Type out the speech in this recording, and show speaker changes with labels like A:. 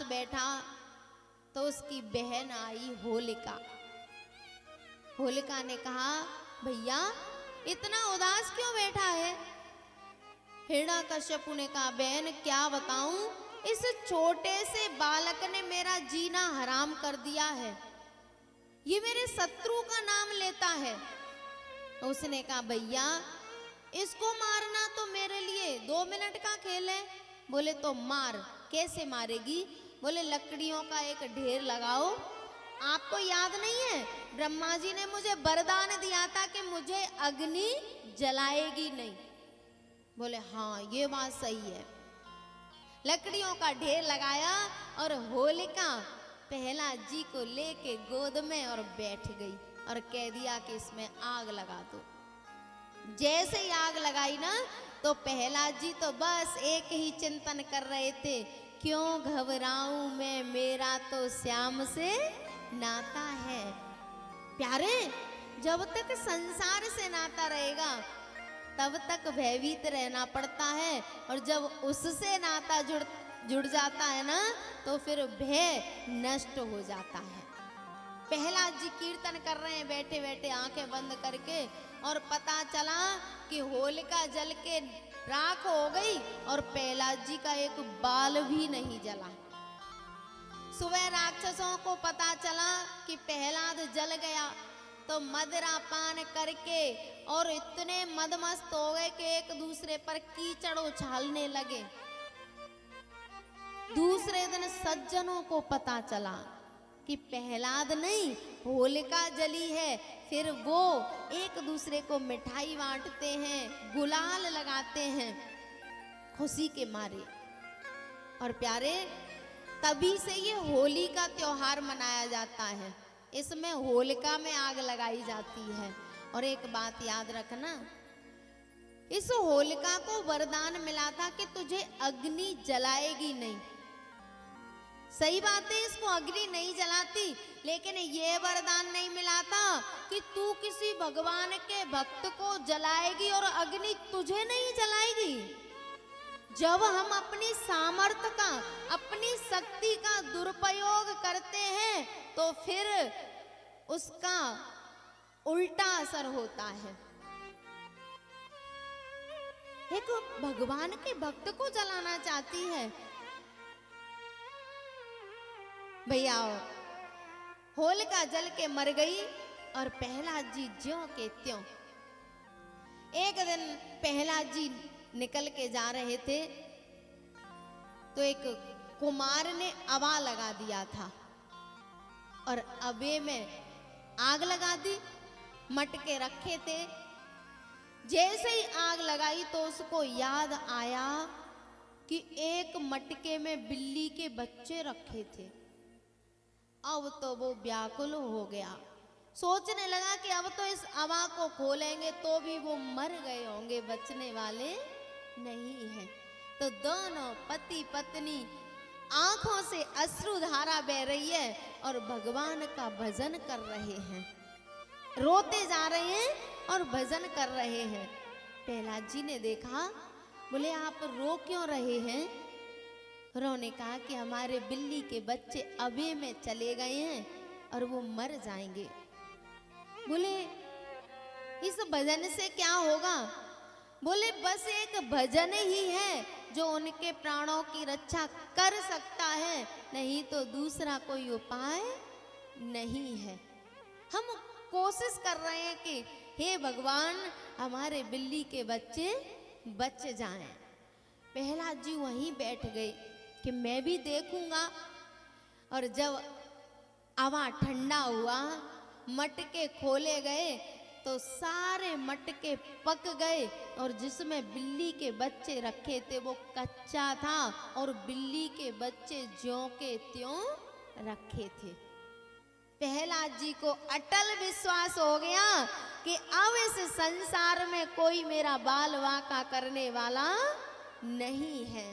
A: बैठा तो उसकी बहन आई होलिका। होलिका ने कहा, भैया इतना उदास क्यों बैठा है? हिरण्यकश्यपु ने कहा, बहन क्या बताऊं, इस छोटे से बालक ने मेरा जीना हराम कर दिया है। ये मेरे शत्रु का नाम लेता है। उसने कहा, भैया इसको मारना तो मेरे लिए 2 मिनट का खेल है। बोले तो मार। कैसे मारेगी? बोले लकड़ियों का एक ढेर लगाओ। आपको याद नहीं है, ब्रह्मा जी ने मुझे वरदान दिया था कि मुझे अग्नि जलाएगी नहीं। बोले हाँ ये बात सही है। लकड़ियों का ढेर लगाया और होलिका प्रहलाद जी को लेके गोद में और बैठ गई और कह दिया कि इसमें आग लगा दो। जैसे ही आग लगाई ना तो प्रहलाद जी तो बस एक ही चिंतन कर रहे थे, क्यों घबराऊं मैं, मेरा तो श्याम से नाता है। प्यारे, जब तक संसार से नाता रहेगा तब तक भयभीत रहना पड़ता है, और जब उससे नाता जुड़ जाता है ना तो फिर भय नष्ट हो जाता है। प्रहलाद जी कीर्तन कर रहे हैं बैठे बैठे आंखें बंद करके, और पता चला कि होलिका जल के राख हो गई और प्रहलाद जी का एक बाल भी नहीं जला। सुबह राक्षसों को पता चला कि प्रहलाद जल गया तो मदिरा पान करके और इतने मदमस्त हो गए कि एक दूसरे पर कीचड़ उछालने लगे। दूसरे दिन सज्जनों को पता चला कि प्रहलाद नहीं होलिका जली है। फिर वो एक दूसरे को मिठाई बांटते हैं, गुलाल लगाते हैं खुशी के मारे। और प्यारे, तभी से ये होली का त्योहार मनाया जाता है। इसमें होलिका में आग लगाई जाती है। और एक बात याद रखना, इस होलिका को वरदान मिला था कि तुझे अग्नि जलाएगी नहीं। सही बात है, इसको अग्नि नहीं जलाती, लेकिन ये वरदान नहीं मिला था कि तू किसी भगवान के भक्त को जलाएगी और अग्नि तुझे नहीं जलाएगी। जब हम अपनी सामर्थ्य का, अपनी शक्ति का दुरुपयोग करते हैं तो फिर उसका उल्टा असर होता है। एक भगवान के भक्त को जलाना चाहती है। भैया होलिका जल के मर गई और प्रहलाद जी ज्यों के त्यों। एक दिन प्रहलाद जी निकल के जा रहे थे तो एक कुमार ने अवा लगा दिया था और अबे में आग लगा दी। मटके रखे थे, जैसे ही आग लगाई तो उसको याद आया कि एक मटके में बिल्ली के बच्चे रखे थे। अब तो वो व्याकुल हो गया, सोचने लगा कि अब तो इस अवा को खोलेंगे तो भी वो मर गए होंगे, बचने वाले नहीं है। तो दोनों पति पत्नी आंखों से अश्रुधारा बह रही है और भगवान का भजन कर रहे हैं, रोते जा रहे हैं और भजन कर रहे हैं। प्रहलाद जी ने देखा, बोले आप रो क्यों रहे हैं? उन्होंने कहा कि हमारे बिल्ली के बच्चे अभी में चले गए हैं और वो मर जाएंगे। बोले इस भजन से क्या होगा? बोले बस एक भजन ही है जो उनके प्राणों की रक्षा कर सकता है, नहीं तो दूसरा कोई उपाय नहीं है। हम कोशिश कर रहे हैं कि हे भगवान हमारे बिल्ली के बच्चे बच जाएं। प्रहलाद जी वहीं बैठ गए कि मैं भी देखूंगा। और जब अवा ठंडा हुआ, मटके खोले गए तो सारे मटके पक गए और जिसमें बिल्ली के बच्चे रखे थे वो कच्चा था और बिल्ली के बच्चे ज्यों के त्यों रखे थे। प्रहलाद जी को अटल विश्वास हो गया कि अब इस संसार में कोई मेरा बाल वाका करने वाला नहीं है।